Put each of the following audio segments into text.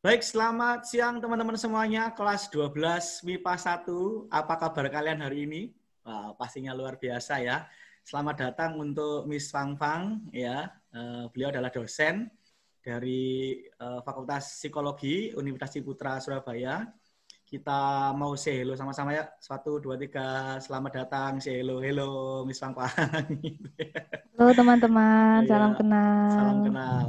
Baik, selamat siang teman-teman semuanya, kelas 12 MIPA 1. Apa kabar kalian hari ini? Wah, pastinya luar biasa ya. Selamat datang untuk Miss Fang Fang ya. Beliau adalah dosen dari Fakultas Psikologi Universitas Ciputra Surabaya. Kita mau say hello sama-sama ya. 1, 2, 3, selamat datang, say hello, hello Miss Fang Fang. Halo teman-teman, salam Ya, salam kenal. kenal.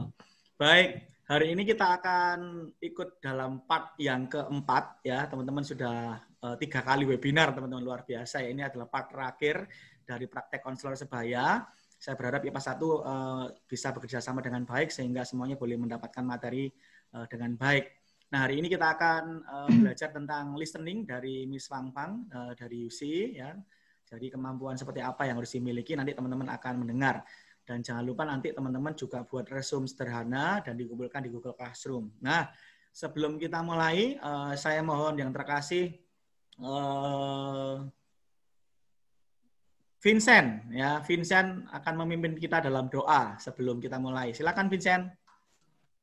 Baik, hari ini kita akan ikut dalam part yang keempat ya. Teman-teman sudah 3 kali webinar, teman-teman, luar biasa ya. Ini adalah part terakhir dari praktek konselor sebaya. Saya berharap IPA 1 bisa bekerja sama dengan baik sehingga semuanya boleh mendapatkan materi dengan baik. Nah, hari ini kita akan belajar tentang listening dari Miss Fang Fang dari UC ya. Jadi kemampuan seperti apa yang harus dimiliki nanti teman-teman akan mendengar. Dan jangan lupa nanti teman-teman juga buat resume sederhana dan dikumpulkan di Google Classroom. Nah, sebelum kita mulai, saya mohon yang terkasih Vincent, ya, Vincent akan memimpin kita dalam doa sebelum kita mulai. Silakan Vincent.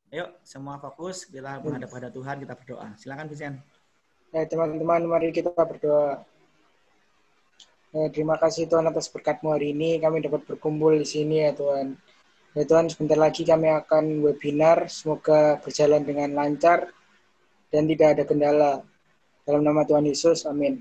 Ayo, semua fokus, kita menghadap pada Tuhan, kita berdoa. Silakan Vincent. Ya, teman-teman, mari kita berdoa. Terima kasih Tuhan atas berkat-Mu hari ini. Kami dapat berkumpul di sini ya Tuhan. Ya Tuhan, sebentar lagi kami akan webinar. Semoga berjalan dengan lancar dan tidak ada kendala. Dalam nama Tuhan Yesus, amin.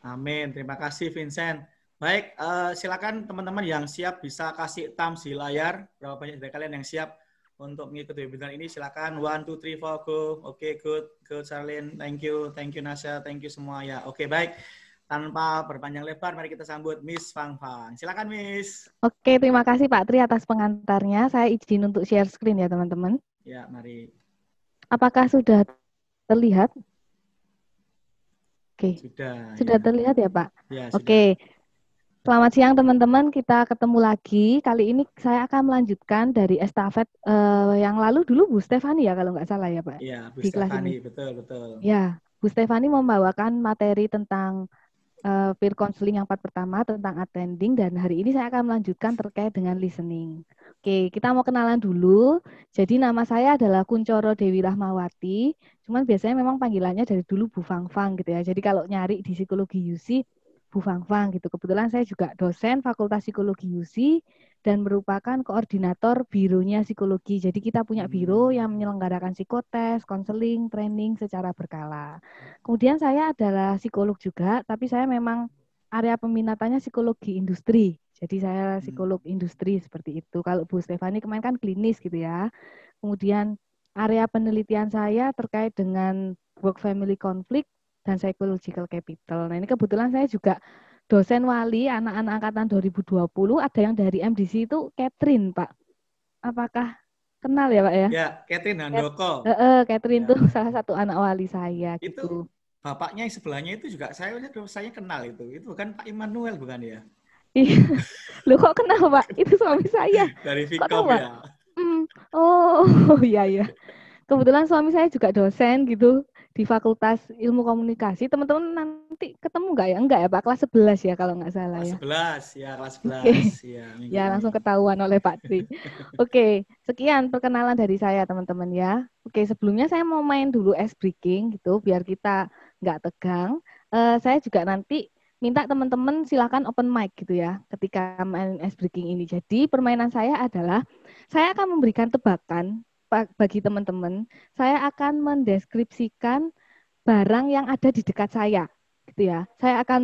Amin. Terima kasih Vincent. Baik, silakan teman-teman yang siap bisa kasih thumbs di layar. Berapa banyak dari kalian yang siap untuk mengikuti webinar ini? Silakan. 1, 2, 3, 4, go. Oke, good, Charlene. Thank you Nasya, thank you semua ya. Oke, baik. Tanpa berpanjang lebar, mari kita sambut Miss Fang Fang. Silakan, Miss. Oke, terima kasih Pak Tri atas pengantarnya. Saya izin untuk share screen ya teman-teman. Ya, mari. Apakah sudah terlihat? Oke, sudah ya. terlihat ya Pak? Ya, oke. Selamat siang teman-teman, kita ketemu lagi. Kali ini saya akan melanjutkan dari estafet yang lalu dulu Bu Stefani ya kalau nggak salah ya Pak? Iya, Bu di Stefani, kelas ini. betul. Ya, Bu Stefani membawakan materi tentang peer counseling yang part pertama tentang attending, dan hari ini saya akan melanjutkan terkait dengan listening. Oke, kita mau kenalan dulu. Jadi nama saya adalah Kuncoro Dewi Rahmawati, cuman biasanya memang panggilannya dari dulu Bu Fang Fang gitu ya. Jadi kalau nyari di psikologi UC, Bu Fang Fang gitu. Kebetulan saya juga dosen Fakultas Psikologi UC dan merupakan koordinator bironya psikologi. Jadi kita punya biro yang menyelenggarakan psikotes, konseling, training secara berkala. Kemudian saya adalah psikolog juga, tapi saya memang area peminatannya psikologi industri. Jadi saya psikolog industri seperti itu. Kalau Bu Stefani kemarin kan klinis gitu ya. Kemudian area penelitian saya terkait dengan work family conflict dan psychological capital. Nah ini kebetulan saya juga dosen wali anak-anak angkatan 2020, ada yang dari MDC itu Catherine, Pak. Apakah kenal ya, Pak ya? Ya, Catherine Handoko. Catherine tuh salah satu anak wali saya gitu. Itu bapaknya yang sebelahnya itu juga saya kenal itu. Itu bukan Pak Immanuel bukan ya? Iya. Loh kok kenal, Pak? Itu suami saya. Dari Kok tahu, Vkom Pak? ya. Oh, iya. Kebetulan suami saya juga dosen gitu di Fakultas Ilmu Komunikasi. Teman-teman nanti ketemu nggak ya? Enggak ya, Pak? Kelas 11 ya kalau nggak salah Kelas ya. 11, ya kelas 11. Oke. Ya, Ya, langsung ketahuan oleh Pak Tri. Oke, sekian perkenalan dari saya teman-teman ya. Oke, sebelumnya saya mau main dulu ice breaking gitu, biar kita nggak tegang. Saya juga nanti minta teman-teman silakan open mic gitu ya ketika main ice breaking ini. Jadi permainan saya adalah saya akan memberikan tebakan bagi teman-teman. Saya akan mendeskripsikan barang yang ada di dekat saya gitu ya. Saya akan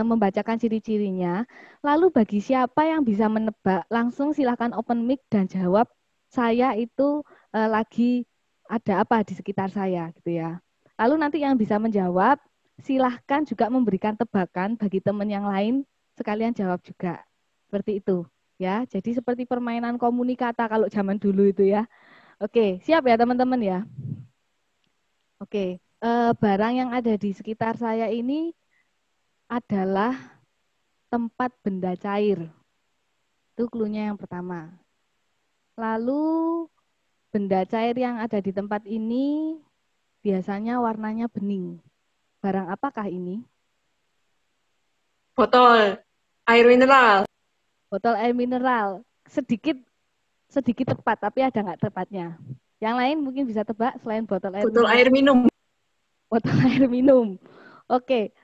membacakan ciri-cirinya. Lalu bagi siapa yang bisa menebak, langsung silakan open mic dan jawab saya itu lagi ada apa di sekitar saya gitu ya. Lalu nanti yang bisa menjawab silahkan juga memberikan tebakan bagi teman yang lain, sekalian jawab juga. Seperti itu ya. Jadi seperti permainan komunikata kalau zaman dulu itu ya. Oke, siap ya teman-teman ya. Oke, barang yang ada di sekitar saya ini adalah tempat benda cair. Itu cluenya yang pertama. Lalu benda cair yang ada di tempat ini biasanya warnanya bening. Barang apakah ini? Botol air mineral. Botol air mineral. Sedikit tepat, tapi ada nggak tepatnya? Yang lain mungkin bisa tebak selain botol air Botol minum. air minum. Botol air minum. Oke,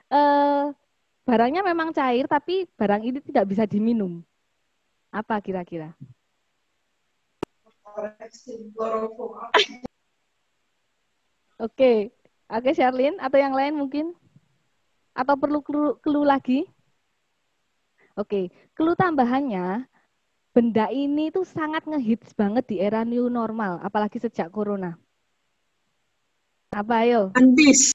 barangnya memang cair tapi barang ini tidak bisa diminum. Apa kira-kira? Oke, oke Sherlyn atau yang lain mungkin? Atau perlu clue lagi? Oke, clue tambahannya, benda ini tuh sangat ngehits banget di era new normal, apalagi sejak corona. Apa ayo? Antis.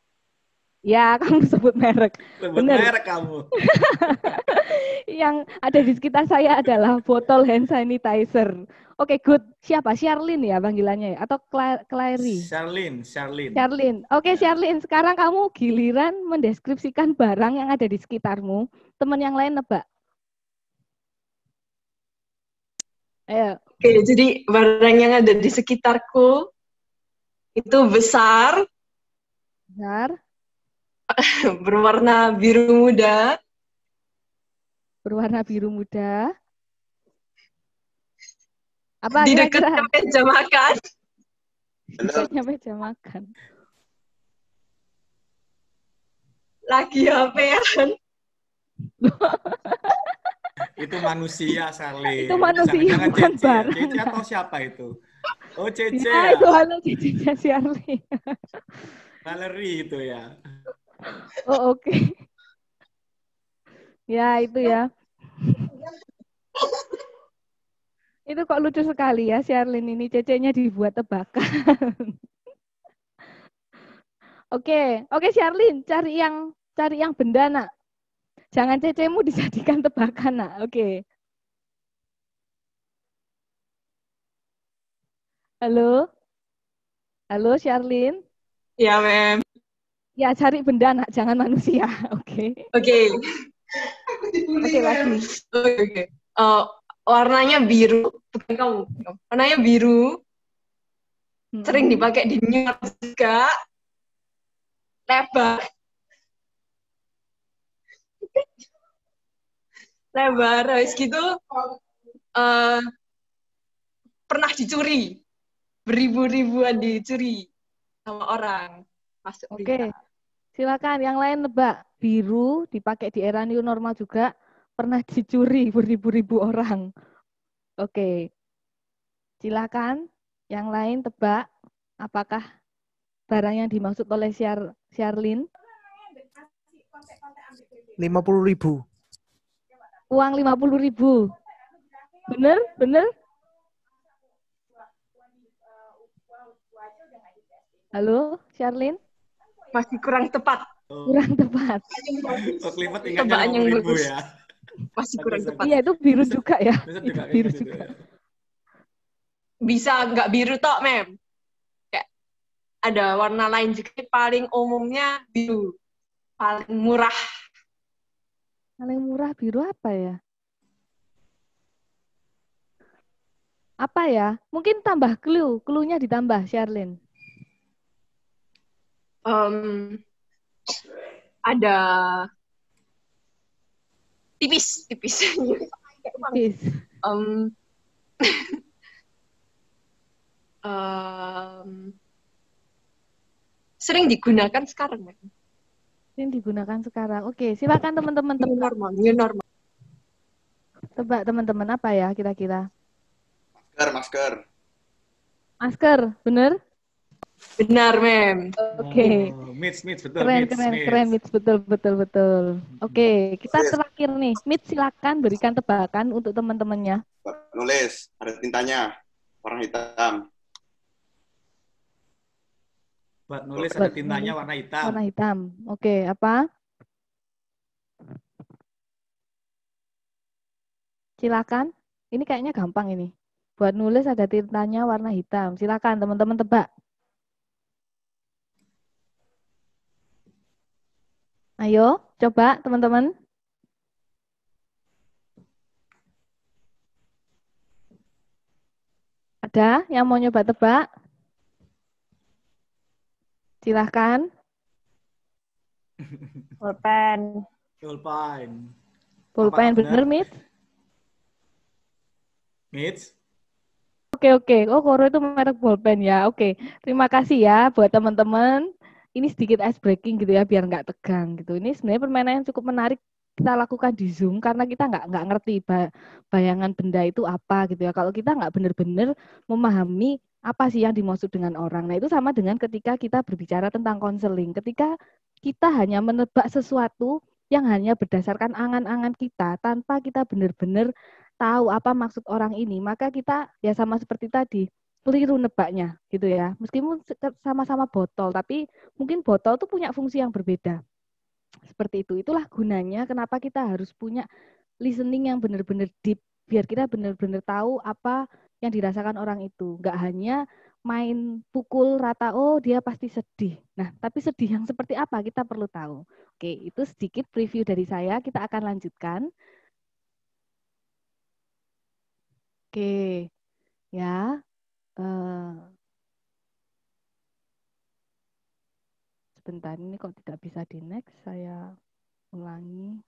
Ya, kamu sebut merek. Sebut Bener. merek kamu. Yang ada di sekitar saya adalah botol hand sanitizer. Oke, good. Siapa? Sherlyn ya panggilannya ya? Atau Clary? Sherlyn. Sherlyn. Oke, Sherlyn. Sekarang kamu giliran mendeskripsikan barang yang ada di sekitarmu. Teman yang lain nebak. Ayo. Oke, jadi barang yang ada di sekitarku itu besar, Benar. berwarna biru muda, Berwarna biru muda. Apa di kira-kira? dekatnya meja makan. Dekatnya meja makan. Lagi HP-an. Itu manusia, Sherlyn. Itu manusia, Jangan bukan Cece. barang. Cece atau siapa itu? Oh, Cece Ya, ya. itu halo cicinya Sherlyn. Valerie itu ya. Oh, oke. Ya, itu ya. Itu kok lucu sekali ya Sherlyn ini, cecenya dibuat tebakan. Oke, Sherlyn, cari yang benda nak. Jangan cecemu dijadikan tebakan nak. Oke. Halo, Sherlyn. Ya, Mem. Ya cari benda nak, jangan manusia. Oke. Oke. Oke lagi. Oke. Warnanya biru, bukan kamu. Warnanya biru, sering dipakai di New York juga. Lebar. Lebar, habis gitu pernah dicuri. Beribu-ribuan dicuri sama orang. Masuk Oke. berita. Silakan yang lain nebak. Biru dipakai di era new normal juga, pernah dicuri beribu-ribu orang. Oke. Silakan yang lain tebak apakah barang yang dimaksud oleh Sherlyn. 50.000. Uang 50.000. Bener? Halo, Sherlyn? Masih kurang tepat. Kurang tepat. Oh, Klimat Tebakan ingatnya yang 50.000 bagus. ya. Masih kurang Bagus, tepat. Iya, itu biru juga ya. Bisa Itu juga biru kayak gitu juga. ya. Bisa nggak biru tok, Mem. Kayak ada warna lain juga, paling umumnya biru. Paling murah. Paling murah biru apa ya? Apa ya? Mungkin tambah clue. Clue-nya ditambah, Sherlyn. Ada tipis. Tipis. Sering digunakan sekarang, Mem. Ini digunakan sekarang. Oke, silakan teman-teman New tebak. normal. Tebak teman-teman apa ya kira-kira? Masker. Masker, bener? Benar, Mem. Oke. Oh, Mitch, betul. Keren, Mitch. Betul. Oke, kita terakhir nih. Mitch, silakan berikan tebakan untuk teman-temannya. Nulis, ada tintanya, warna hitam. Buat nulis ada tintanya warna hitam. Warna hitam. Oke, apa? Silakan. Ini kayaknya gampang ini. Buat nulis ada tintanya warna hitam. Silakan teman-teman tebak. Ayo, coba teman-teman. Ada yang mau nyoba tebak? Silahkan. Pulpen. Pulpen bener, Mitch? Mitch? Oke. Oh, Koro itu merek bolpen ya. Oke. Terima kasih ya buat teman-teman. Ini sedikit ice breaking gitu ya, biar nggak tegang gitu. Ini sebenarnya permainan yang cukup menarik kita lakukan di Zoom karena kita nggak ngerti bayangan benda itu apa gitu ya. Kalau kita nggak benar-benar memahami apa sih yang dimaksud dengan orang. Nah, itu sama dengan ketika kita berbicara tentang konseling. Ketika kita hanya menebak sesuatu yang hanya berdasarkan angan-angan kita tanpa kita benar-benar tahu apa maksud orang ini, maka kita ya sama seperti tadi, keliru nebaknya gitu ya. Meskipun sama-sama botol, tapi mungkin botol tuh punya fungsi yang berbeda. Seperti itu. Itulah gunanya kenapa kita harus punya listening yang benar-benar deep, biar kita benar-benar tahu apa yang dirasakan orang itu. Nggak hanya main pukul rata, oh dia pasti sedih. Nah, tapi sedih yang seperti apa kita perlu tahu. Oke, itu sedikit preview dari saya. Kita akan lanjutkan. Oke, ya. Sebentar, ini kok tidak bisa di next, saya ulangi.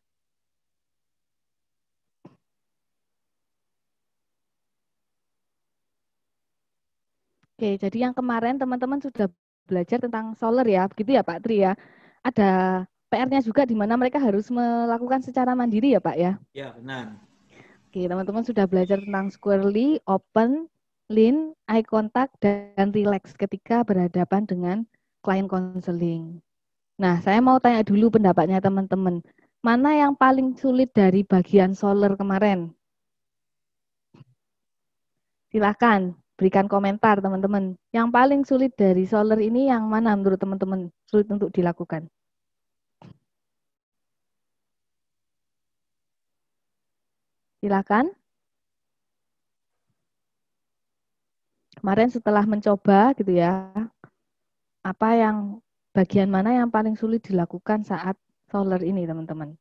Oke, jadi yang kemarin teman-teman sudah belajar tentang solar ya, begitu ya Pak Tri ya. Ada PR-nya juga di mana mereka harus melakukan secara mandiri ya Pak ya. Ya, benar. Oke, teman-teman sudah belajar tentang squarely, open, lean, eye contact, dan relax ketika berhadapan dengan klien counseling. Nah, saya mau tanya dulu pendapatnya teman-teman. Mana yang paling sulit dari bagian solar kemarin? Silakan berikan komentar teman-teman. Yang paling sulit dari solar ini yang mana menurut teman-teman sulit untuk dilakukan? Silakan. Kemarin setelah mencoba gitu ya, apa yang bagian mana yang paling sulit dilakukan saat solar ini teman-teman?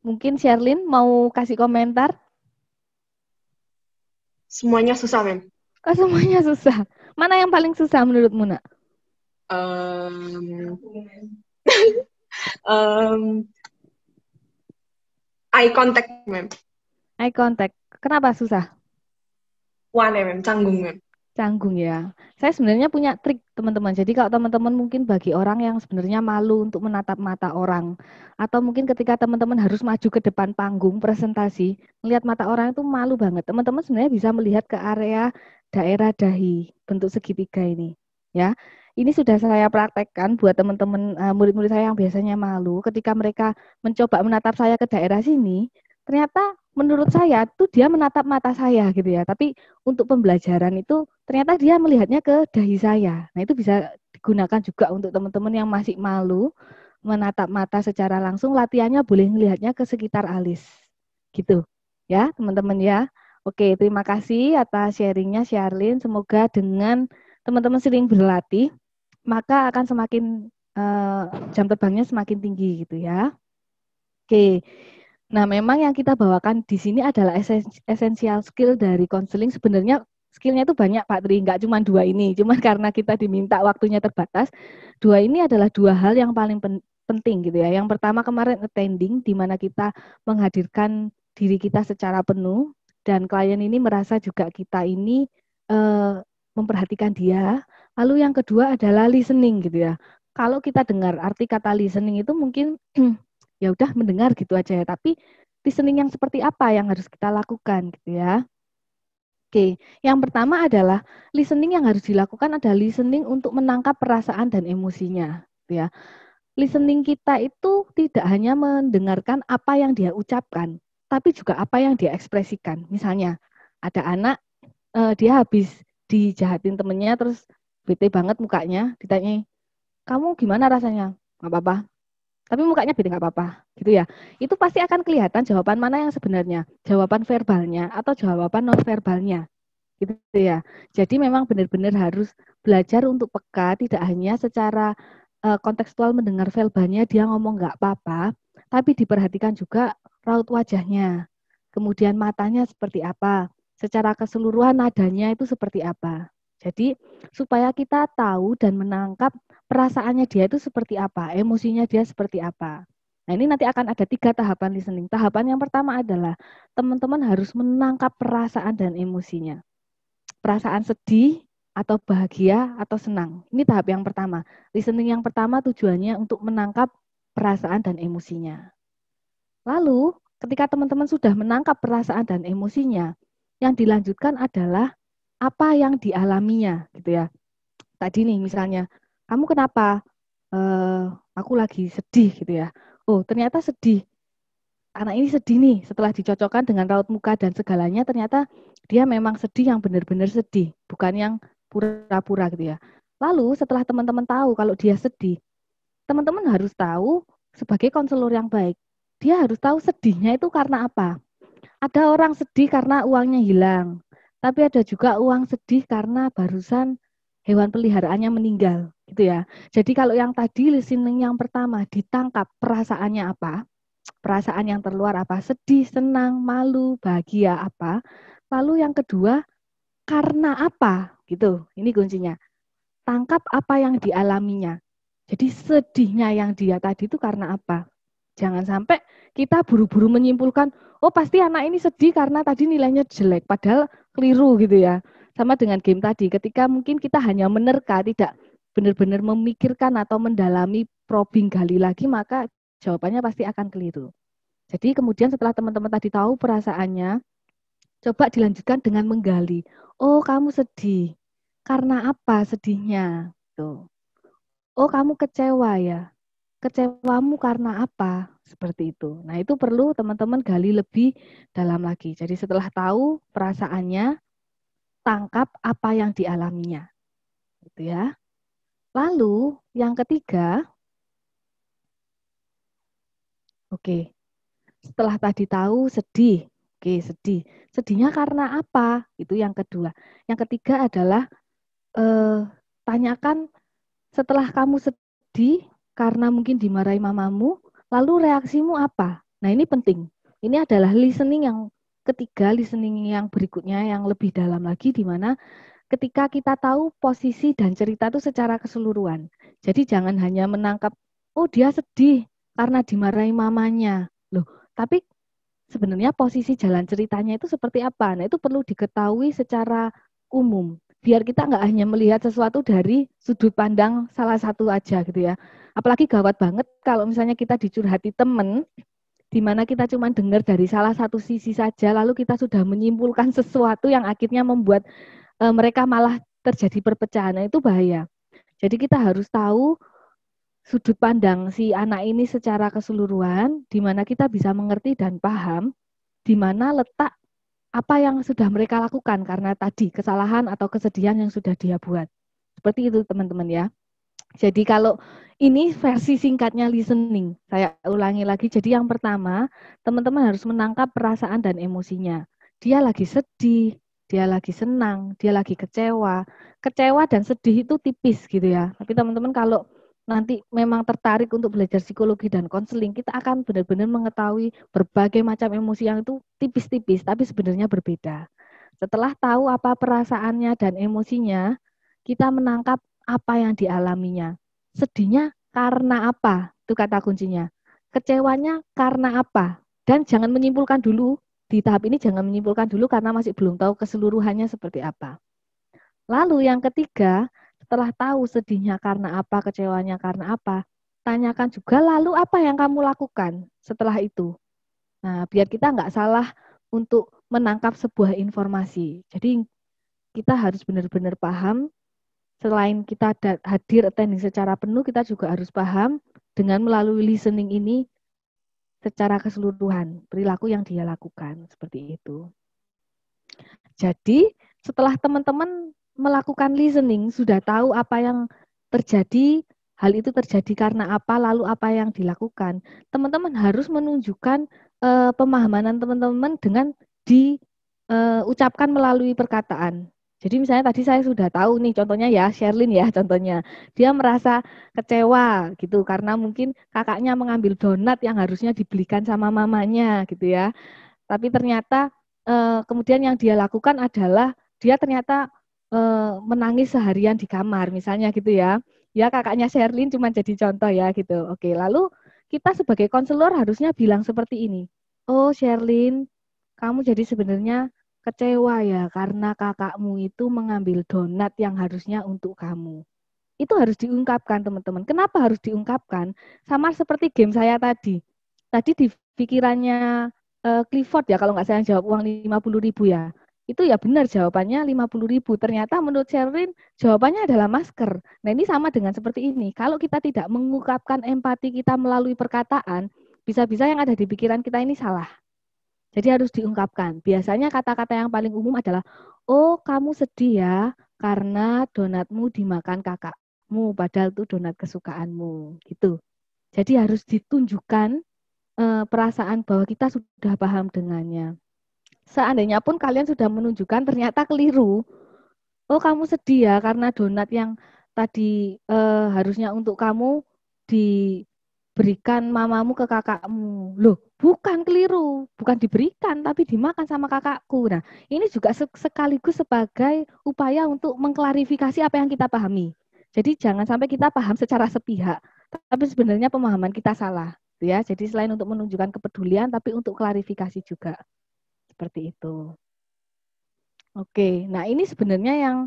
Mungkin Sherlyn mau kasih komentar? Semuanya susah, Mem. Oh, semuanya susah. Mana yang paling susah menurutmu, Nak? Eye contact, Mem. Eye contact. Kenapa susah? Wane, Mem. Canggung, Mem. Canggung ya. Saya sebenarnya punya trik teman-teman. Jadi kalau teman-teman mungkin bagi orang yang sebenarnya malu untuk menatap mata orang, atau mungkin ketika teman-teman harus maju ke depan panggung presentasi, melihat mata orang itu malu banget. Teman-teman sebenarnya bisa melihat ke area daerah dahi bentuk segitiga ini. Ya, ini sudah saya praktekkan buat teman-teman murid-murid saya yang biasanya malu. Ketika mereka mencoba menatap saya ke daerah sini, ternyata menurut saya tuh dia menatap mata saya gitu ya. Tapi untuk pembelajaran itu ternyata dia melihatnya ke dahi saya. Nah, itu bisa digunakan juga untuk teman-teman yang masih malu menatap mata secara langsung, latihannya boleh melihatnya ke sekitar alis. Gitu. Ya, teman-teman ya. Oke, terima kasih atas sharingnya Sherlyn. Semoga dengan teman-teman sering berlatih, maka akan semakin jam terbangnya semakin tinggi gitu ya. Oke. Nah, memang yang kita bawakan di sini adalah esensial skill dari konseling. Sebenarnya skillnya itu banyak Pak Tri, nggak cuma dua ini. Cuma karena kita diminta waktunya terbatas, dua ini adalah dua hal yang paling penting gitu ya. Yang pertama kemarin attending, di mana kita menghadirkan diri kita secara penuh, dan klien ini merasa juga kita ini memperhatikan dia. Lalu yang kedua adalah listening gitu ya. Kalau kita dengar arti kata listening itu mungkin ya udah mendengar gitu aja ya, tapi listening yang seperti apa yang harus kita lakukan gitu ya. Oke, yang pertama adalah listening yang harus dilakukan adalah listening untuk menangkap perasaan dan emosinya gitu ya. Listening kita itu tidak hanya mendengarkan apa yang dia ucapkan, tapi juga apa yang dia ekspresikan. Misalnya ada anak dia habis dijahatin temennya terus bete banget mukanya, ditanya, "Kamu gimana rasanya?" "Nggak apa-apa." Tapi mukanya beda nggak apa-apa, gitu ya. Itu pasti akan kelihatan jawaban mana yang sebenarnya, jawaban verbalnya atau jawaban non verbalnya, gitu ya. Jadi memang benar-benar harus belajar untuk peka, tidak hanya secara kontekstual mendengar verbalnya dia ngomong nggak apa-apa, tapi diperhatikan juga raut wajahnya, kemudian matanya seperti apa, secara keseluruhan nadanya itu seperti apa. Jadi supaya kita tahu dan menangkap perasaannya dia itu seperti apa, emosinya dia seperti apa. Nah, ini nanti akan ada 3 tahapan listening. Tahapan yang pertama adalah teman-teman harus menangkap perasaan dan emosinya. Perasaan sedih, atau bahagia, atau senang. Ini tahap yang pertama. Listening yang pertama tujuannya untuk menangkap perasaan dan emosinya. Lalu, ketika teman-teman sudah menangkap perasaan dan emosinya, yang dilanjutkan adalah apa yang dialaminya, gitu ya. Tadi nih misalnya, kamu kenapa? Aku lagi sedih, gitu ya. Oh, ternyata sedih. Anak ini sedih nih, setelah dicocokkan dengan raut muka dan segalanya, ternyata dia memang sedih yang benar-benar sedih, bukan yang pura-pura gitu ya. Lalu setelah teman-teman tahu kalau dia sedih, teman-teman harus tahu sebagai konselor yang baik, dia harus tahu sedihnya itu karena apa. Ada orang sedih karena uangnya hilang, tapi ada juga uang sedih karena barusan hewan peliharaannya meninggal, gitu ya. Jadi kalau yang tadi listening yang pertama ditangkap perasaannya apa, perasaan yang terluar apa, sedih, senang, malu, bahagia apa. Lalu yang kedua, karena apa, gitu. Ini kuncinya. Tangkap apa yang dialaminya. Jadi sedihnya yang dia tadi itu karena apa. Jangan sampai kita buru-buru menyimpulkan, oh pasti anak ini sedih karena tadi nilainya jelek, padahal keliru gitu ya. Sama dengan game tadi, ketika mungkin kita hanya menerka, tidak benar-benar memikirkan atau mendalami probing gali lagi, maka jawabannya pasti akan keliru. Jadi kemudian setelah teman-teman tadi tahu perasaannya, coba dilanjutkan dengan menggali. Oh kamu sedih, karena apa sedihnya? Tuh. Oh kamu kecewa ya, kecewamu karena apa? Seperti itu. Nah itu perlu teman-teman gali lebih dalam lagi. Jadi setelah tahu perasaannya, tangkap apa yang dialaminya. Gitu ya. Lalu yang ketiga, oke. Setelah tadi tahu sedih, oke sedih. Sedihnya karena apa? Itu yang kedua. Yang ketiga adalah tanyakan setelah kamu sedih karena mungkin dimarahi mamamu, lalu reaksimu apa? Nah ini penting. Ini adalah listening yang ketiga, listening yang berikutnya yang lebih dalam lagi, di mana ketika kita tahu posisi dan cerita itu secara keseluruhan. Jadi jangan hanya menangkap, oh dia sedih karena dimarahi mamanya. Loh, tapi sebenarnya posisi jalan ceritanya itu seperti apa? Nah, itu perlu diketahui secara umum. Biar kita nggak hanya melihat sesuatu dari sudut pandang salah satu aja gitu ya. Apalagi gawat banget kalau misalnya kita dicurhati temen, di mana kita cuma dengar dari salah satu sisi saja, lalu kita sudah menyimpulkan sesuatu yang akhirnya membuat mereka malah terjadi perpecahan. Nah, itu bahaya. Jadi kita harus tahu sudut pandang si anak ini secara keseluruhan, di mana kita bisa mengerti dan paham di mana letak apa yang sudah mereka lakukan karena tadi kesalahan atau kesedihan yang sudah dia buat. Seperti itu teman-teman ya. Jadi kalau ini versi singkatnya listening, saya ulangi lagi. Jadi yang pertama, teman-teman harus menangkap perasaan dan emosinya. Dia lagi sedih, dia lagi senang, dia lagi kecewa. Kecewa dan sedih itu tipis gitu ya. Tapi teman-teman kalau nanti memang tertarik untuk belajar psikologi dan konseling, kita akan benar-benar mengetahui berbagai macam emosi yang itu tipis-tipis, tapi sebenarnya berbeda. Setelah tahu apa perasaannya dan emosinya, kita menangkap apa yang dialaminya. Sedihnya karena apa? Itu kata kuncinya. Kecewanya karena apa? Dan jangan menyimpulkan dulu, di tahap ini jangan menyimpulkan dulu karena masih belum tahu keseluruhannya seperti apa. Lalu yang ketiga, setelah tahu sedihnya karena apa, kecewanya karena apa, tanyakan juga lalu apa yang kamu lakukan setelah itu. Nah, biar kita nggak salah untuk menangkap sebuah informasi. Jadi kita harus benar-benar paham, selain kita hadir attending secara penuh, kita juga harus paham dengan melalui listening ini secara keseluruhan, perilaku yang dia lakukan, seperti itu. Jadi setelah teman-teman melakukan listening, sudah tahu apa yang terjadi, hal itu terjadi karena apa, lalu apa yang dilakukan. Teman-teman harus menunjukkan pemahaman teman-teman dengan diucapkan melalui perkataan. Jadi misalnya tadi saya sudah tahu nih, contohnya ya, Sherlyn ya contohnya. Dia merasa kecewa gitu, karena mungkin kakaknya mengambil donat yang harusnya dibelikan sama mamanya gitu ya. Tapi ternyata kemudian yang dia lakukan adalah, dia ternyata menangis seharian di kamar misalnya gitu ya. Ya kakaknya Sherlyn cuma jadi contoh ya gitu. Oke, lalu kita sebagai konselor harusnya bilang seperti ini. Oh Sherlyn, kamu jadi sebenarnya kecewa ya karena kakakmu itu mengambil donat yang harusnya untuk kamu. Itu harus diungkapkan teman-teman. Kenapa harus diungkapkan? Sama seperti game saya tadi. Tadi di pikirannya Clifford ya kalau nggak saya jawab uang 50.000 ya. Itu ya benar jawabannya 50.000. Ternyata menurut Sherlyn jawabannya adalah masker. Nah ini sama dengan seperti ini. Kalau kita tidak mengungkapkan empati kita melalui perkataan, bisa-bisa yang ada di pikiran kita ini salah. Jadi harus diungkapkan. Biasanya kata-kata yang paling umum adalah, oh kamu sedih ya karena donatmu dimakan kakakmu, padahal itu donat kesukaanmu. Gitu. Jadi harus ditunjukkan perasaan bahwa kita sudah paham dengannya. Seandainya pun kalian sudah menunjukkan ternyata keliru, oh kamu sedih ya karena donat yang tadi harusnya untuk kamu diberikan mamamu ke kakakmu. Loh, bukan keliru, bukan diberikan tapi dimakan sama kakakku. Nah, ini juga sekaligus sebagai upaya untuk mengklarifikasi apa yang kita pahami. Jadi jangan sampai kita paham secara sepihak, tapi sebenarnya pemahaman kita salah. Ya, jadi selain untuk menunjukkan kepedulian, tapi untuk klarifikasi juga. Seperti itu. Oke, nah ini sebenarnya yang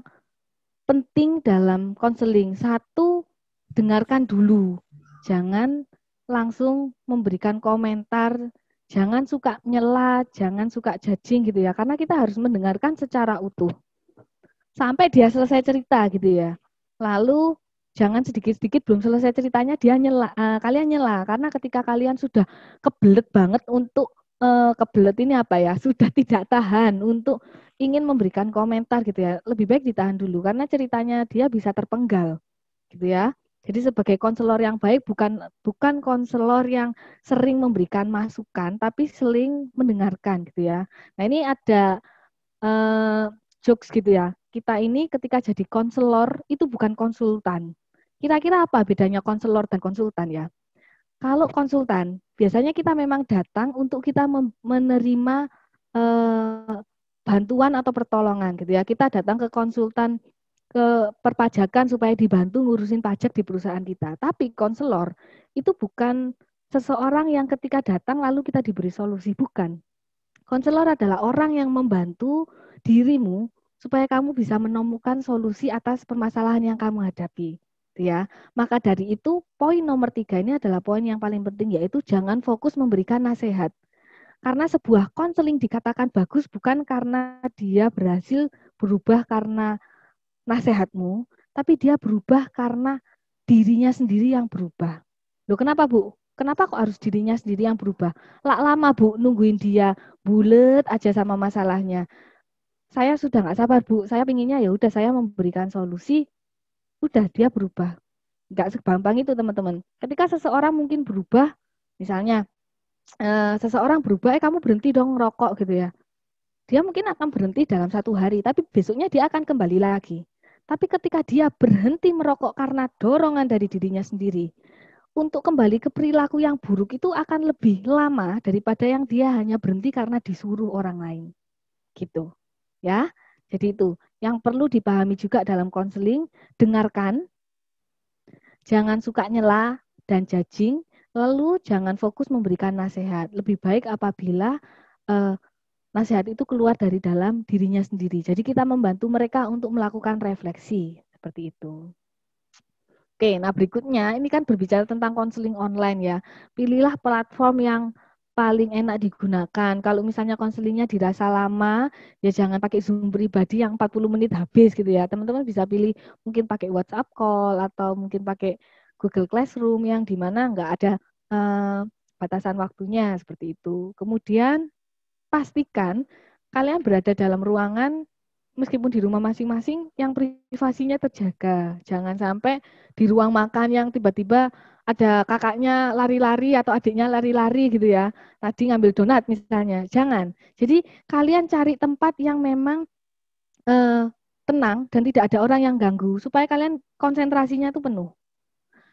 penting dalam konseling. Satu, dengarkan dulu. Jangan langsung memberikan komentar, jangan suka nyela, jangan suka judging gitu ya. Karena kita harus mendengarkan secara utuh. Sampai dia selesai cerita gitu ya. Lalu jangan sedikit-sedikit belum selesai ceritanya dia nyela, kalian nyela. Karena ketika kalian sudah kebelet banget untuk kebelet ini apa ya, sudah tidak tahan untuk ingin memberikan komentar gitu ya, lebih baik ditahan dulu karena ceritanya dia bisa terpenggal gitu ya. Jadi sebagai konselor yang baik bukan konselor yang sering memberikan masukan tapi sering mendengarkan gitu ya. Nah ini ada jokes gitu ya. Kita ini ketika jadi konselor itu bukan konsultan. Kira-kira apa bedanya konselor dan konsultan ya? Kalau konsultan, biasanya kita memang datang untuk kita menerima bantuan atau pertolongan gitu ya. Kita datang ke konsultan ke perpajakan supaya dibantu ngurusin pajak di perusahaan kita. Tapi konselor itu bukan seseorang yang ketika datang lalu kita diberi solusi, bukan. Konselor adalah orang yang membantu dirimu supaya kamu bisa menemukan solusi atas permasalahan yang kamu hadapi. Ya, maka dari itu poin nomor 3 ini adalah poin yang paling penting, yaitu jangan fokus memberikan nasihat. Karena sebuah konseling dikatakan bagus bukan karena dia berhasil berubah karena nasihatmu, tapi dia berubah karena dirinya sendiri yang berubah. Loh kenapa Bu? Kenapa kok harus dirinya sendiri yang berubah? Lama Bu nungguin dia bulet aja sama masalahnya. Saya sudah nggak sabar Bu, saya pinginnya ya udah saya memberikan solusi, udah dia berubah. Nggak segampang itu teman-teman. Ketika seseorang mungkin berubah, misalnya seseorang berubah, kamu berhenti dong rokok gitu ya. Dia mungkin akan berhenti dalam 1 hari, tapi besoknya dia akan kembali lagi. Tapi ketika dia berhenti merokok karena dorongan dari dirinya sendiri, untuk kembali ke perilaku yang buruk itu akan lebih lama daripada yang dia hanya berhenti karena disuruh orang lain. Gitu. Ya. Jadi itu yang perlu dipahami juga dalam konseling, dengarkan, jangan suka nyela dan judging, lalu jangan fokus memberikan nasihat. Lebih baik apabila nasihat itu keluar dari dalam dirinya sendiri. Jadi kita membantu mereka untuk melakukan refleksi. Seperti itu. Oke, nah berikutnya ini kan berbicara tentang konseling online ya. Pilihlah platform yang paling enak digunakan. Kalau misalnya konselingnya dirasa lama, ya jangan pakai Zoom pribadi yang 40 menit habis gitu ya. Teman-teman bisa pilih mungkin pakai WhatsApp call atau mungkin pakai Google Classroom yang dimana nggak ada batasan waktunya seperti itu. Kemudian pastikan kalian berada dalam ruangan meskipun di rumah masing-masing yang privasinya terjaga. Jangan sampai di ruang makan yang tiba-tiba ada kakaknya lari-lari atau adiknya lari-lari gitu ya. Tadi ngambil donat misalnya. Jangan. Jadi kalian cari tempat yang memang tenang dan tidak ada orang yang ganggu supaya kalian konsentrasinya itu penuh.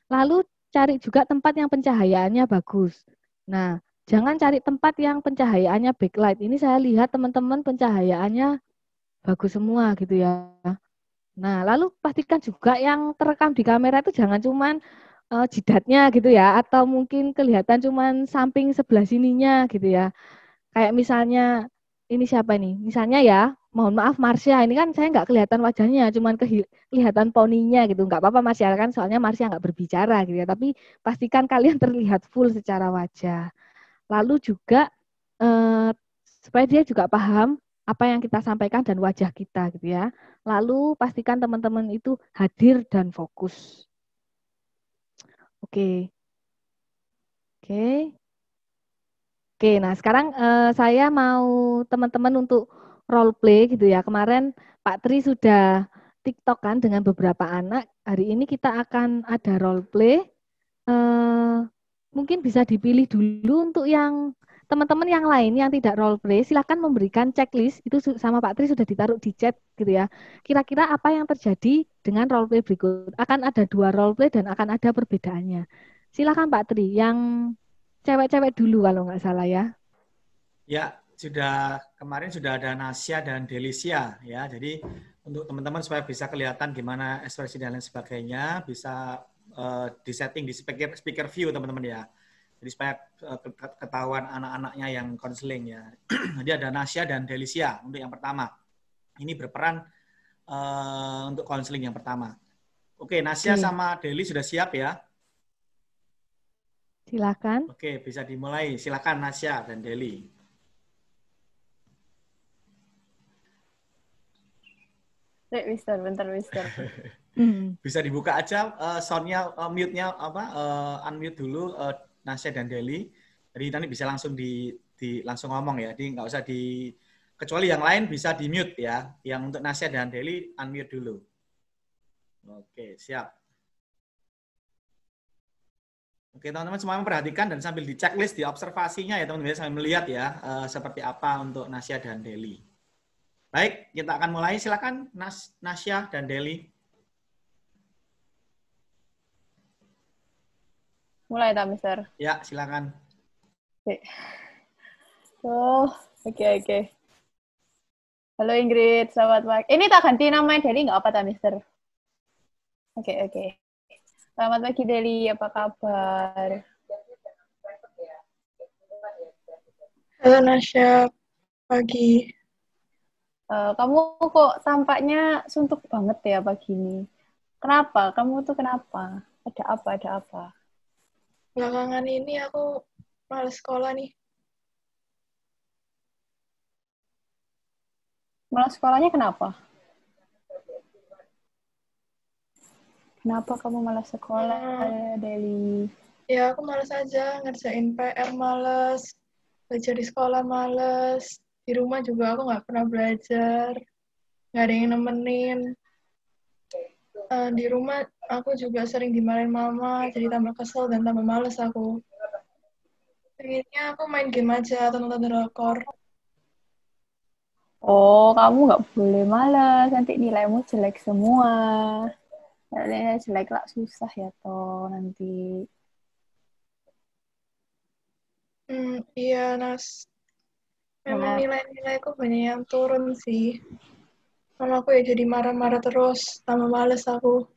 Lalu cari juga tempat yang pencahayaannya bagus. Nah, jangan cari tempat yang pencahayaannya backlight. Ini saya lihat teman-teman pencahayaannya bagus semua gitu ya. Nah, lalu pastikan juga yang terekam di kamera itu jangan cuman jidatnya gitu ya, atau mungkin kelihatan cuman samping sebelah sininya gitu ya. Kayak misalnya, ini siapa nih? Misalnya ya, mohon maaf Marsha, ini kan saya nggak kelihatan wajahnya, cuman kelihatan poninya gitu. Nggak apa-apa Marsha, kan soalnya Marsha nggak berbicara gitu ya, tapi pastikan kalian terlihat full secara wajah. Lalu juga supaya dia juga paham apa yang kita sampaikan dan wajah kita gitu ya. Lalu pastikan teman-teman itu hadir dan fokus. Oke. Oke. Oke, nah sekarang saya mau teman-teman untuk role play gitu ya. Kemarin Pak Tri sudah TikTok kan dengan beberapa anak. Hari ini kita akan ada role play. Mungkin bisa dipilih dulu untuk yang teman-teman yang lain yang tidak role play. Silakan memberikan checklist itu sama Pak Tri sudah ditaruh di chat gitu ya. Kira-kira apa yang terjadi dengan role play berikut? Akan ada 2 role play dan akan ada perbedaannya. Silakan Pak Tri yang cewek-cewek dulu kalau nggak salah ya. Ya, kemarin sudah ada Nasya dan Delicia ya. Jadi untuk teman-teman supaya bisa kelihatan gimana ekspresi dan lain sebagainya, bisa disetting di speaker view teman-teman ya. Jadi supaya ketahuan anak-anaknya yang konseling ya. Jadi ada Nasya dan Delicia untuk yang pertama. Ini berperan untuk konseling yang pertama. Oke, Nasya sama Deli sudah siap ya? Silakan. Oke, bisa dimulai. Silakan Nasya dan Deli. Mister, bentar, Mister. Bisa dibuka aja sound-nya, mute-nya unmute dulu Nasya dan Deli. Jadi nanti bisa langsung langsung ngomong ya. Jadi nggak usah kecuali yang lain bisa di mute ya. Yang untuk Nasya dan Deli unmute dulu. Oke, siap. Oke, teman-teman semua memperhatikan dan sambil di checklist, di observasinya ya teman-teman, sambil melihat ya seperti apa untuk Nasya dan Deli. Baik, kita akan mulai. Silakan Nasya dan Deli. Mulai tak, Mister? Ya, silakan. Oke. Halo Ingrid, selamat pagi. Ini tak ganti namanya Deli nggak apa tak, Mister? Oke. Selamat pagi Deli, apa kabar? Halo Nasya, pagi. Kamu kok tampaknya suntuk banget ya pagi ini. Kenapa? Kamu tuh kenapa? Ada apa? Belakangan ini aku malas sekolah nih. Malas sekolahnya kenapa? Kenapa kamu malas sekolah, Deli? Ya, aku malas aja ngerjain PR, malas. Belajar di sekolah malas. Di rumah juga aku nggak pernah belajar. Nggak ada yang nemenin. Di rumah aku juga sering dimarahin mama, jadi tambah kesel dan tambah malas aku. Pengennya aku main game aja atau nonton drakor. Oh, kamu nggak boleh malas. Nanti nilaimu jelek semua. Nilainya jelek lah, susah ya toh nanti. Iya, Nas. Memang nilai-nilaiku banyak yang turun sih. Mamaku ya jadi marah-marah terus, tambah males aku.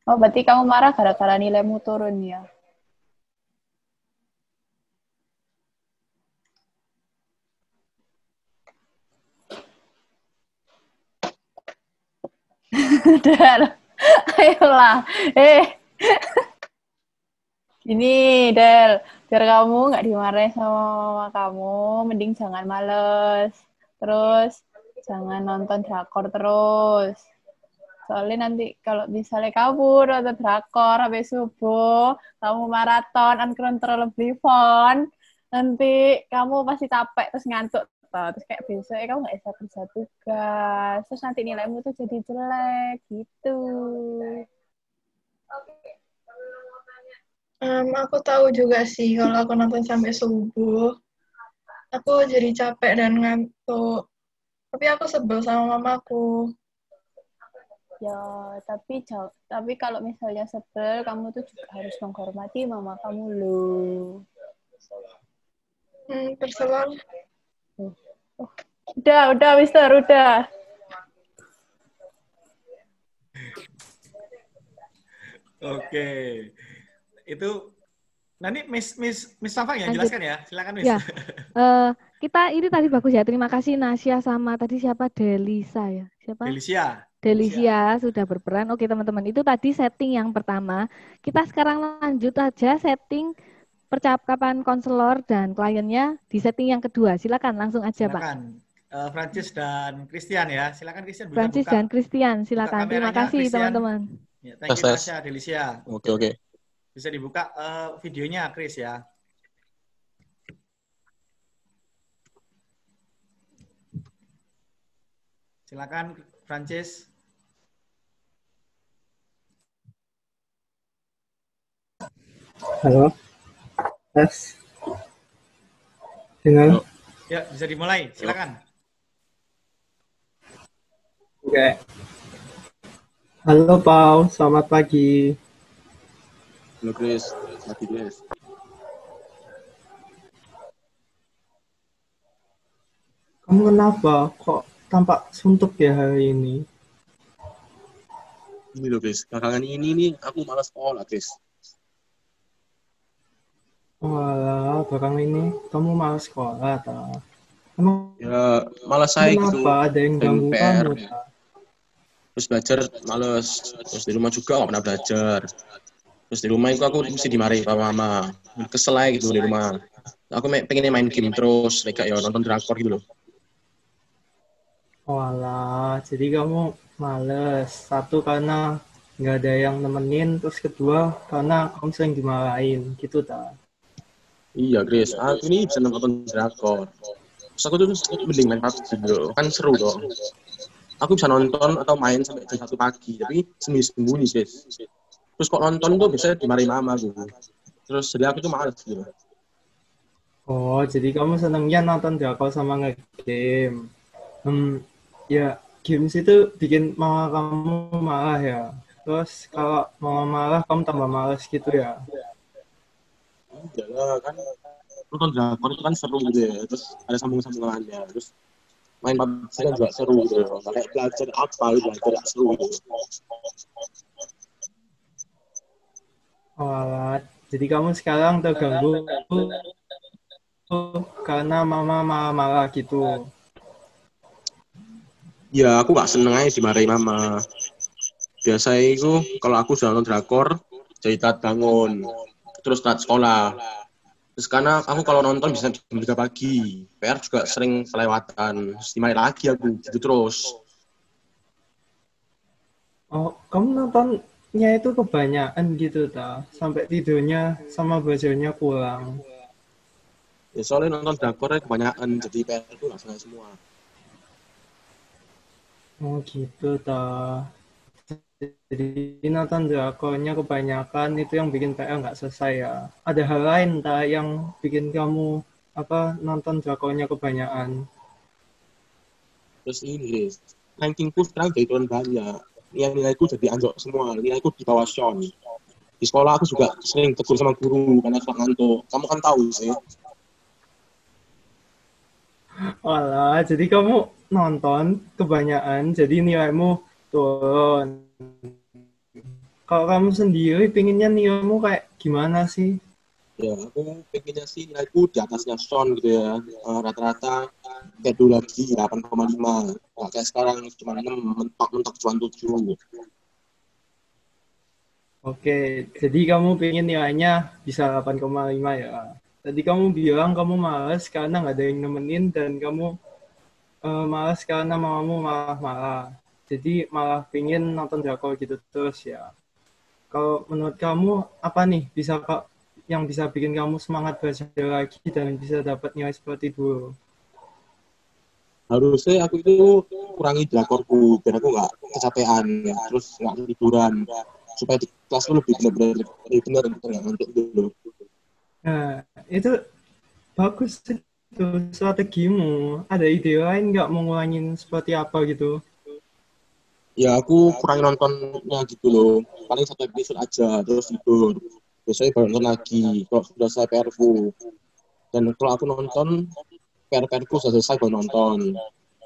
Oh, berarti kamu marah gara-gara nilaimu turun ya? Del, ayolah. Gini, Del, biar kamu nggak dimarahin sama mama kamu, mending jangan males. Terus, jangan nonton drakor terus. Soalnya nanti kalau misalnya kabur atau drakor sampai subuh, kamu maraton, uncontrollably fun, nanti kamu pasti capek, terus ngantuk. Terus kayak besoknya kamu nggak bisa kerja tugas. Terus nanti nilaimu tuh jadi jelek, gitu. Aku tahu juga sih kalau aku nonton sampai subuh, aku jadi capek dan ngantuk. Tapi aku sebel sama mamaku. Ya, tapi kalau misalnya sebel, kamu tuh juga harus menghormati mama kamu loh. Terserah. Udah, Mister, udah. Oke. Itu nanti Miss Safa yang Lanjut. jelaskan ya. Silakan Miss. Ya. Kita ini tadi bagus ya. Terima kasih Nasya sama tadi siapa? Delisa ya. Siapa? Delisia sudah berperan. Oke teman-teman, itu tadi setting yang pertama. Kita sekarang lanjut aja setting percakapan konselor dan kliennya di setting yang kedua. Silakan langsung aja Pak. Silakan. Francis dan Christian ya. Silakan Christian. Francis dan Christian, silakan. Terima kasih teman-teman. Ya, thank you Nasya, Delisia. Oke. Bisa dibuka videonya Chris ya. Silakan Francis. Halo. Tes. Dengar? Ya, bisa dimulai. Silakan. Oke. Halo Pau, selamat pagi. Halo Chris, pagi Chris. Kamu kenapa? Kok tampak suntuk ya hari ini? Ini loh Chris, belakangan ini nih aku malas sekolah Chris. Walah, belakangan ini kamu malas sekolah, tak? Emang Ya, malas saya gitu. Kenapa? Ada yang ganggu kamu, ya. tak? Terus belajar males, terus di rumah juga nggak pernah belajar. Terus di rumah itu aku mesti dimarahi sama mama. Kesel aja gitu di rumah. Aku pengennya main game terus, kayak ya nonton drakor gitu loh. Walah, jadi kamu males. Satu, karena nggak ada yang nemenin. Terus kedua, karena kamu sering dimarahin. Gitu, tak? Iya, Chris. Aku ini bisa nonton drakor. Terus aku tuh mending main PUBG gitu. Kan seru dong. Aku bisa nonton atau main sampai jam 1 pagi. Tapi sembunyi-sembunyi, Chris. Terus kok nonton tuh biasanya dimarahi mama gitu. Terus jadi aku tuh males gitu. Oh, jadi kamu senengnya nonton drakor sama nge-game. Ya, games itu bikin mama kamu marah ya. Terus kalau mama marah, kamu tambah males gitu ya. Iya lah, kan nonton drakor itu kan seru gitu ya. Terus ada sambung-sambungannya. Terus main PUBG kan juga seru gitu. Kayak belajar apa gitu, belajar seru gitu. Walah, jadi kamu sekarang terganggu karena mama marah-marah gitu. Ya, aku gak seneng aja dimarahi mama. Biasanya itu kalau aku sudah nonton drakor, jadi telat bangun. Terus telat sekolah. Terus karena aku kalau nonton bisa jam 3 pagi. PR juga sering kelewatan. Terus dimarahi lagi aku, gitu terus. Oh, kamu nontonnya itu kebanyakan gitu, ta? Sampai tidurnya sama belajarnya kurang. Ya, soalnya nonton drakornya kebanyakan, jadi PR itu gak selesai semua. Oh gitu, ta. Jadi nonton drakornya kebanyakan itu yang bikin PR nggak selesai ya. Ada hal lain ta yang bikin kamu nonton drakornya kebanyakan? Terus ini, rankingku sekarang jadi turun banyak. Nilaiku jadi anjlok semua, nilaiku di bawah Sean. Di sekolah aku juga sering tegur sama guru karena suka ngantuk. Kamu kan tahu sih. Walah, jadi kamu nonton kebanyakan, jadi nilaimu turun. Kalau kamu sendiri pinginnya nilaimu kayak gimana sih? Ya, aku pengennya sih nilaiku di atasnya Sean gitu ya. Rata-rata kayak dulu lagi 8,5. Nah, kayak sekarang cuma 6, mentok cuma 7. Oke, jadi kamu pengen nilainya bisa 8,5 ya. Tadi kamu bilang kamu malas karena nggak ada yang nemenin dan kamu malas karena mamamu marah-marah. Jadi malah pengen nonton drakor gitu terus ya. Kalau menurut kamu apa nih yang bisa bikin kamu semangat belajar lagi dan bisa dapat nilai seperti dulu? Harusnya aku itu kurangi drakorku biar aku nggak kecapean, terus nggak tiduran, supaya di kelas itu lebih benar-benar nggak ngantuk dulu. Nah, itu bagus itu strategimu. Ada ide lain nggak mau ngulangin seperti apa gitu? Ya aku kurang nontonnya gitu loh. Paling 1 episode aja, terus tidur. Biasanya baru nonton lagi, kalau sudah selesai PR-ku. Dan kalau aku nonton, PR-ku sudah selesai baru nonton.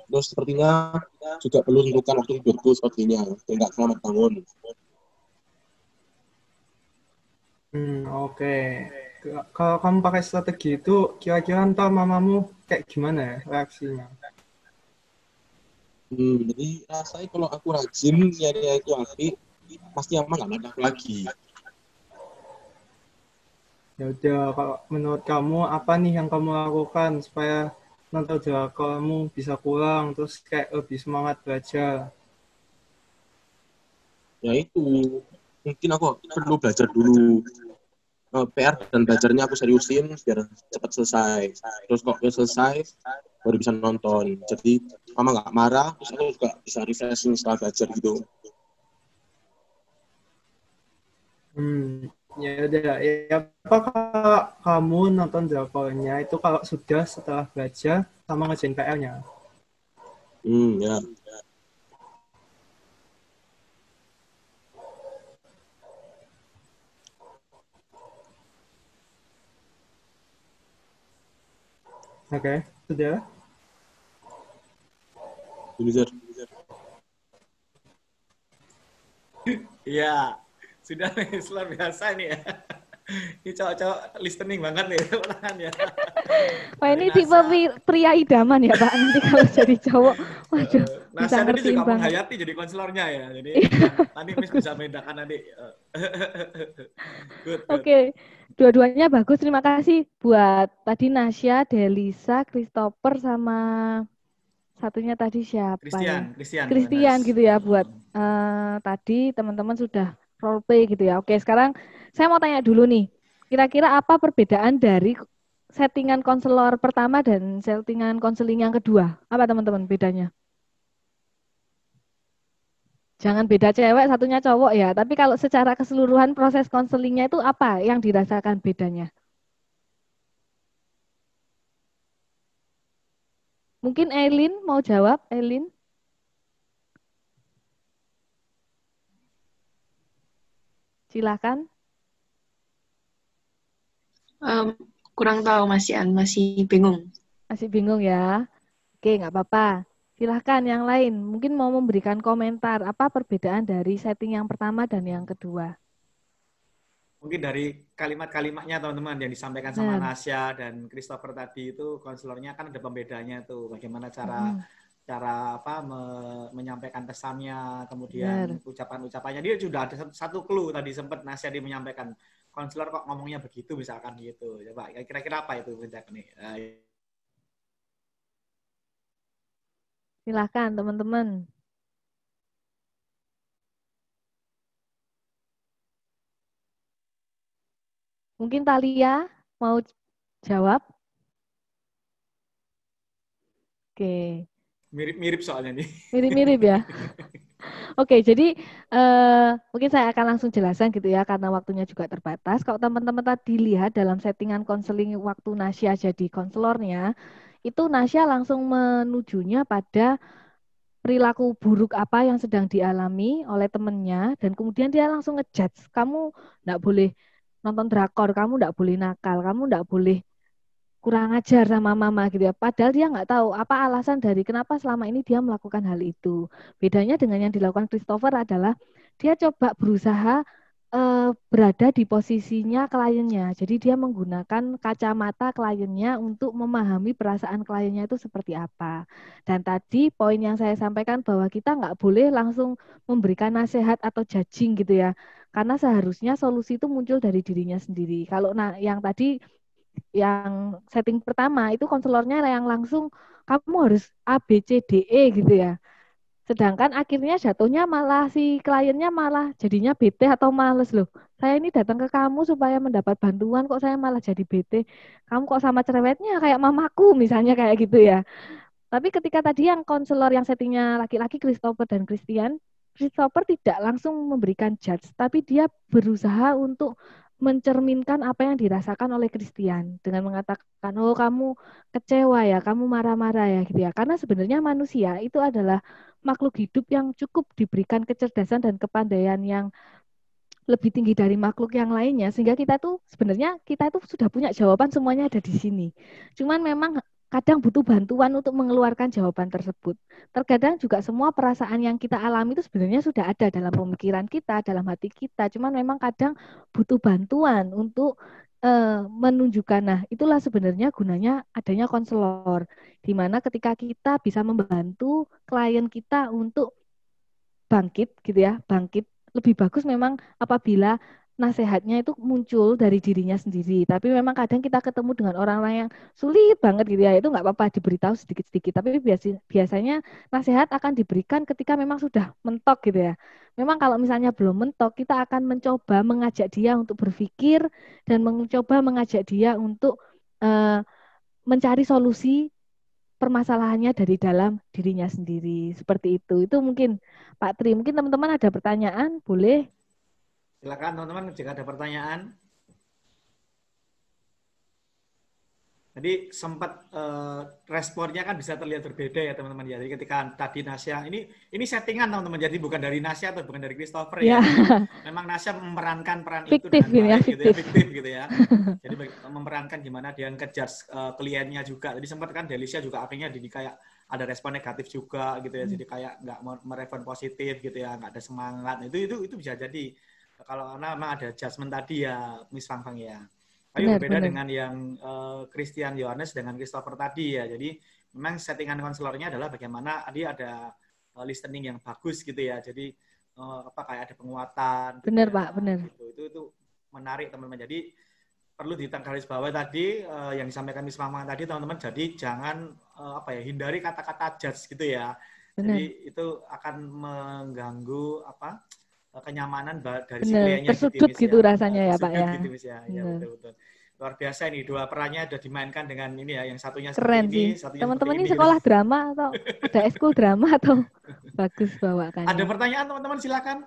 Terus sepertinya juga perlu tentukan waktu tidurku sepertinya, dan nggak selamat bangun. Oke. Kalau kamu pakai strategi itu, kira-kira ntar mamamu kayak gimana ya reaksinya? Jadi rasanya kalau aku rajin nyari itu api, pasti mama nggak ada aku lagi. Ya udah, kalau menurut kamu apa nih yang kamu lakukan supaya nonton drakor kamu bisa pulang terus kayak lebih semangat belajar? Ya itu, mungkin aku perlu belajar dulu. PR dan belajarnya aku seriusin biar cepat selesai. Terus kok udah selesai, baru bisa nonton. Jadi mama nggak marah, terus aku juga bisa refreshing setelah belajar gitu. Ya udah, ya apa kalau kamu nonton drakornya itu kalau sudah setelah belajar sama ngerjain PR-nya? Ya. Oke, sudah. Belajar. Iya, sudah nih, luar biasa nih ya. Ini cowok-cowok listening banget nih orangnya. Wah, ini tipe pria idaman ya Pak, nanti kalau jadi cowok. Waduh, bisa Nasihat ini ngertiin juga banget. menghayati jadi konselornya ya. Jadi nanti Miss bisa membedakan nanti. Good. Oke, dua-duanya bagus. Terima kasih buat tadi Nasya, Delisa, Christopher, sama satunya tadi siapa ya? Christian gitu ya. Buat tadi teman-teman sudah role play gitu ya. Oke, sekarang saya mau tanya dulu nih. Kira-kira apa perbedaan dari settingan konselor pertama dan settingan konseling yang kedua? Apa teman-teman bedanya? Jangan beda cewek, satunya cowok ya. Tapi kalau secara keseluruhan proses konselingnya itu apa yang dirasakan bedanya? Mungkin Eileen mau jawab, Eileen? Silakan. Kurang tahu masih bingung. Masih bingung ya? Oke, nggak apa-apa. Silahkan yang lain. Mungkin mau memberikan komentar apa perbedaan dari setting yang pertama dan yang kedua. Mungkin dari kalimat-kalimatnya teman-teman yang disampaikan sama Nasya dan Christopher tadi itu konselornya kan ada pembedanya tuh. Bagaimana cara menyampaikan pesannya, kemudian ucapan-ucapannya. Dia sudah ada satu clue tadi sempat Nasya dia menyampaikan. Konselor kok ngomongnya begitu misalkan gitu. Coba kira-kira apa itu nih? Silahkan teman-teman. Mungkin Thalia mau jawab? Oke. Mirip-mirip soalnya nih. Mirip-mirip ya. Oke, jadi mungkin saya akan langsung jelaskan gitu ya, karena waktunya juga terbatas. Kalau teman-teman tadi lihat dalam settingan konseling waktu Nasya jadi konselornya, itu Nasya langsung menujunya pada perilaku buruk apa yang sedang dialami oleh temennya, dan kemudian dia langsung ngejudge, kamu nggak boleh nonton drakor, kamu nggak boleh nakal, kamu nggak boleh kurang ajar sama mama gitu ya. Padahal dia nggak tahu apa alasan dari kenapa selama ini dia melakukan hal itu. Bedanya dengan yang dilakukan Christopher adalah dia coba berusaha berada di posisinya kliennya. Jadi dia menggunakan kacamata kliennya untuk memahami perasaan kliennya itu seperti apa. Dan tadi poin yang saya sampaikan bahwa kita nggak boleh langsung memberikan nasihat atau judging gitu ya. Karena seharusnya solusi itu muncul dari dirinya sendiri. Kalau yang tadi yang setting pertama itu konselornya yang langsung kamu harus A, B, C, D, E gitu ya. Sedangkan akhirnya jatuhnya malah si kliennya malah jadinya bete atau males loh. Saya ini datang ke kamu supaya mendapat bantuan kok saya malah jadi bete. Kamu kok sama cerewetnya kayak mamaku misalnya kayak gitu ya. Tapi ketika tadi yang konselor yang settingnya laki-laki Christopher dan Christian, Christopher tidak langsung memberikan judge, tapi dia berusaha untuk mencerminkan apa yang dirasakan oleh Christian dengan mengatakan, oh kamu kecewa ya, kamu marah-marah ya gitu ya. Karena sebenarnya manusia itu adalah makhluk hidup yang cukup diberikan kecerdasan dan kepandaian yang lebih tinggi dari makhluk yang lainnya, sehingga kita tuh sebenarnya kita itu sudah punya jawaban, semuanya ada di sini. Cuman memang kadang butuh bantuan untuk mengeluarkan jawaban tersebut. Terkadang juga semua perasaan yang kita alami itu sebenarnya sudah ada dalam pemikiran kita, dalam hati kita. Cuman memang kadang butuh bantuan untuk menunjukkan. Nah, itulah sebenarnya gunanya adanya konselor. Di mana ketika kita bisa membantu klien kita untuk bangkit gitu ya, bangkit. Lebih bagus memang apabila nasihatnya itu muncul dari dirinya sendiri. Tapi memang kadang kita ketemu dengan orang-orang yang sulit banget gitu ya, itu nggak apa-apa diberitahu sedikit-sedikit. Tapi biasanya nasihat akan diberikan ketika memang sudah mentok gitu ya. Memang kalau misalnya belum mentok, kita akan mencoba mengajak dia untuk berpikir dan mencoba mengajak dia untuk mencari solusi permasalahannya dari dalam dirinya sendiri. Seperti itu. Itu mungkin Pak Tri. Mungkin teman-teman ada pertanyaan, boleh? Silakan teman-teman jika ada pertanyaan. Jadi sempat responnya kan bisa terlihat berbeda ya teman-teman ya. Jadi ketika tadi Nasya ini settingan teman-teman. Jadi bukan dari Nasya atau bukan dari Christopher ya. Memang Nasya memerankan peran fiktif, itu dengan baik, fiktif. gitu ya, fiktif gitu ya. Jadi memerankan gimana dia ngejudge kliennya juga. Jadi sempat kan Delicia juga akhirnya jadi kayak ada respon negatif juga gitu ya. Jadi kayak nggak merespon positif gitu ya, nggak ada semangat. Itu bisa jadi. Kalau memang ada judgement tadi ya, Miss Fang Fang ya. Tapi berbeda dengan yang Christian Yohanes dengan Christopher tadi ya. Jadi memang settingan konselornya adalah bagaimana dia ada listening yang bagus gitu ya. Jadi kayak ada penguatan. Benar gitu ya. Pak, benar. Gitu. Itu menarik teman-teman. Jadi perlu garis bawah tadi yang disampaikan Miss Fang Fang tadi teman-teman. Jadi jangan hindari kata-kata judge gitu ya. Benar. Jadi itu akan mengganggu kenyamanan dari si kliennya tersudut gitu ya. Rasanya ya Pak ya. Gitu, ya betul. Luar biasa ini, dua perannya sudah dimainkan dengan ini ya, yang satunya keren seperti ini, sih. Teman-teman ini sekolah gitu. Drama atau ada eskul drama atau bagus bawakan. Ada pertanyaan teman-teman silakan.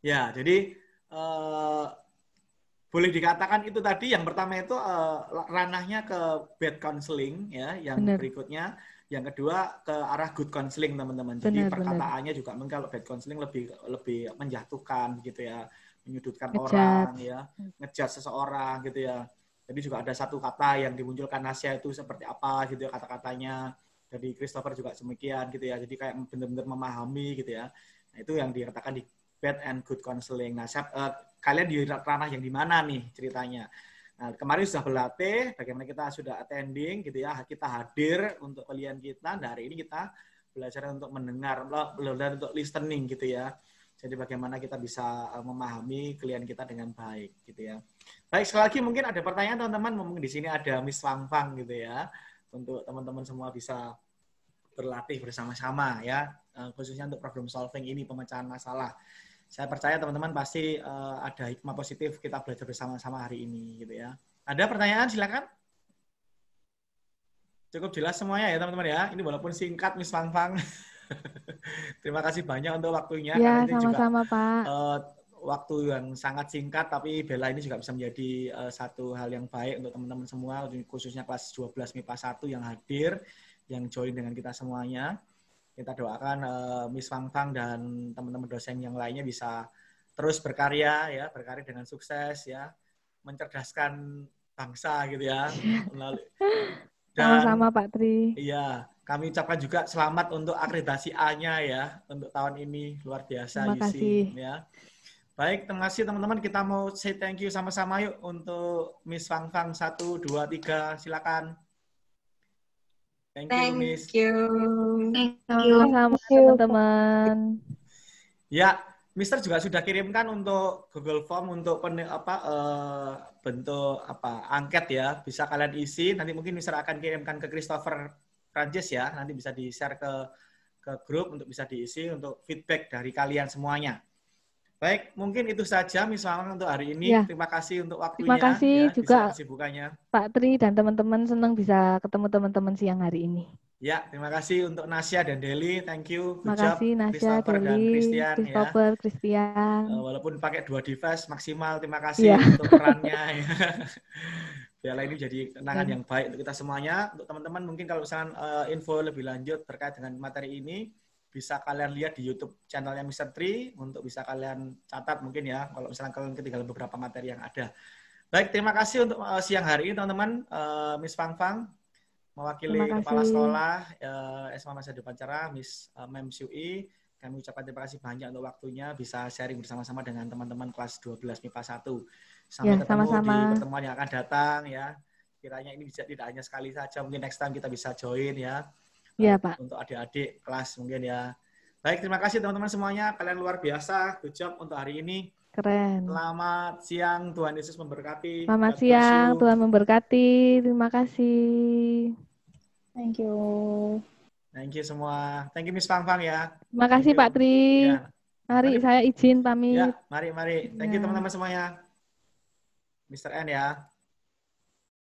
Ya, jadi boleh dikatakan itu tadi yang pertama itu ranahnya ke bad counseling ya, yang berikutnya yang kedua ke arah good counseling teman-teman. Jadi perkataannya juga mungkin kalau bad counseling lebih menjatuhkan gitu ya, menyudutkan orang ya, ngejudge seseorang gitu ya. Jadi juga ada satu kata yang dimunculkan Nasya itu seperti apa gitu ya kata-katanya. Jadi Christopher juga demikian gitu ya. Jadi kayak benar-benar memahami gitu ya. Nah, itu yang dikatakan di bad and good counseling. Nah, kalian di ranah yang di mana nih ceritanya? Nah, kemarin sudah berlatih, bagaimana kita sudah attending gitu ya, kita hadir untuk klien kita. Nah, hari ini kita belajar untuk mendengar, belajar untuk listening gitu ya. Jadi bagaimana kita bisa memahami klien kita dengan baik gitu ya. Baik, sekali lagi mungkin ada pertanyaan teman-teman, mungkin di sini ada Miss Fang Fang gitu ya. Untuk teman-teman semua bisa berlatih bersama-sama ya, khususnya untuk problem solving ini, pemecahan masalah. Saya percaya teman-teman pasti ada hikmah positif kita belajar bersama-sama hari ini gitu ya. Ada pertanyaan silakan. Cukup jelas semuanya ya teman-teman ya. Ini walaupun singkat Miss Fang Fang. Terima kasih banyak untuk waktunya. Ya, sama-sama Pak. Waktu yang sangat singkat tapi Bella ini juga bisa menjadi satu hal yang baik untuk teman-teman semua, khususnya kelas 12 MIPA 1 yang hadir, yang join dengan kita semuanya. Kita doakan Miss Fang Fang dan teman-teman dosen yang lainnya bisa terus berkarya ya, berkarya dengan sukses ya, mencerdaskan bangsa gitu ya. Sama-sama Pak Tri. Iya, kami ucapkan juga selamat untuk akreditasi A-nya ya untuk tahun ini, luar biasa. Terima kasih. Ya. Baik, terima kasih teman-teman. Kita mau say thank you sama-sama yuk untuk Miss Fang Fang 1, 2, 3, silakan. Thank you. Sama teman-teman. Ya, Mister juga sudah kirimkan untuk Google Form untuk bentuk angket ya. Bisa kalian isi. Nanti mungkin Mister akan kirimkan ke Christopher Prancis ya. Nanti bisa di-share ke grup untuk bisa diisi untuk feedback dari kalian semuanya. Baik, mungkin itu saja Miss Fang untuk hari ini. Ya. Terima kasih untuk waktunya. Terima kasih ya, juga kesibukannya. Pak Tri dan teman-teman, senang bisa ketemu teman-teman siang hari ini. Ya, terima kasih untuk Nasya dan Deli. Thank you. Terima kasih Nasya, Deli, Christopher, Christian. Walaupun pakai 2 device maksimal, terima kasih untuk perannya. Ya. Bella ini jadi kenangan yang baik untuk kita semuanya. Untuk teman-teman mungkin kalau misalkan info lebih lanjut terkait dengan materi ini, bisa kalian lihat di YouTube channelnya Mr. Tri untuk bisa kalian catat mungkin ya kalau misalnya kalian ketinggalan beberapa materi yang ada. Baik, terima kasih untuk siang hari ini teman-teman. Miss Fang Fang mewakili Terima Kepala kasih. Sekolah SMA Masa Depan Cerah, Miss Mem Syui. Kami ucapkan terima kasih banyak untuk waktunya bisa sharing bersama-sama dengan teman-teman kelas 12 MIPA 1. Sampai Ya, ketemu di sama-sama. pertemuan yang akan datang ya. Kiranya ini bisa tidak hanya sekali saja, mungkin next time kita bisa join ya. Iya, Pak. Untuk adik-adik kelas mungkin ya. Baik, terima kasih teman-teman semuanya. Kalian luar biasa. Good job untuk hari ini. Keren. Selamat siang, Tuhan Yesus memberkati. Selamat God bless siang, you. Tuhan memberkati. Terima kasih. Thank you. Thank you semua. Thank you Miss Fang Fang ya. Terima kasih Pak Tri. Ya. Mari Mari. saya izin pamit. Ya, mari. Thank you Ya. teman-teman semuanya. Mr. N ya.